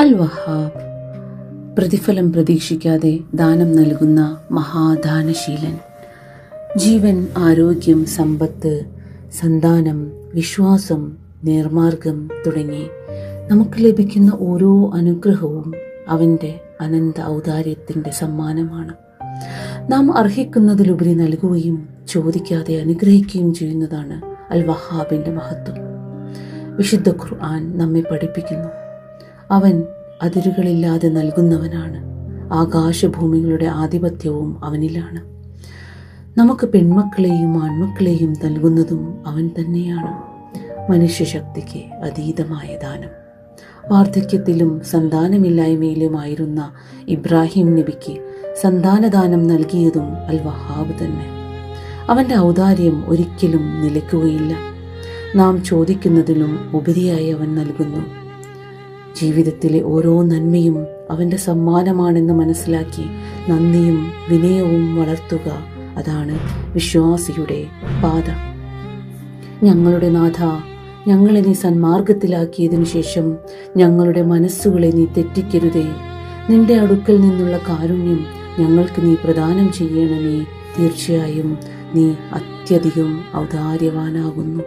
അൽ വഹാബ്, പ്രതിഫലം പ്രതീക്ഷിക്കാതെ ദാനം നൽകുന്ന മഹാദാനശീലൻ. ജീവൻ, ആരോഗ്യം, സമ്പത്ത്, സന്താനം, വിശ്വാസം, നേർമാർഗം തുടങ്ങി നമുക്ക് ലഭിക്കുന്ന ഓരോ അനുഗ്രഹവും അവൻ്റെ അനന്ത ഔദാര്യത്തിൻ്റെ സമ്മാനമാണ്. നാം അർഹിക്കുന്നതിലുപരി നൽകുകയും ചോദിക്കാതെ അനുഗ്രഹിക്കുകയും ചെയ്യുന്നതാണ് അൽ വഹാബിൻ്റെ മഹത്വം. വിശുദ്ധ ഖുർആൻ നമ്മെ പഠിപ്പിക്കുന്നു, അവൻ അതിരുകളില്ലാതെ നൽകുന്നവനാണ്. ആകാശഭൂമികളുടെ ആധിപത്യവും അവനിലാണ്. നമുക്ക് പെൺമക്കളെയും ആൺമക്കളെയും നൽകുന്നതും അവൻ തന്നെയാണ്. മനുഷ്യശക്തിക്ക് അതീതമായ ദാനം. വാർദ്ധക്യത്തിലും സന്താനമില്ലായ്മയിലുമായിരുന്ന ഇബ്രാഹിം നബിക്ക് സന്താനദാനം നൽകിയതും അൽ വഹാബ് തന്നെ. അവൻ്റെ ഔദാര്യം ഒരിക്കലും നിലയ്ക്കുകയില്ല. നാം ചോദിക്കുന്നതിലും ഉപരിയായി അവൻ നൽകുന്നു. ജീവിതത്തിലെ ഓരോ നന്മയും അവൻ്റെ സമ്മാനമാണെന്ന് മനസ്സിലാക്കി നന്ദിയും വിനയവും വളർത്തുക, അതാണ് വിശ്വാസിയുടെ പാത. ഞങ്ങളുടെ നാഥ, ഞങ്ങളെ നീ സന്മാർഗത്തിലാക്കിയതിനു ശേഷം ഞങ്ങളുടെ മനസ്സുകളെ നീ തെറ്റിക്കരുതേ. നിന്റെ അടുക്കൽ നിന്നുള്ള കാരുണ്യം ഞങ്ങൾക്ക് നീ പ്രദാനം ചെയ്യണമേ. തീർച്ചയായും നീ അത്യധികം ഔദാര്യവാനാകുന്നു.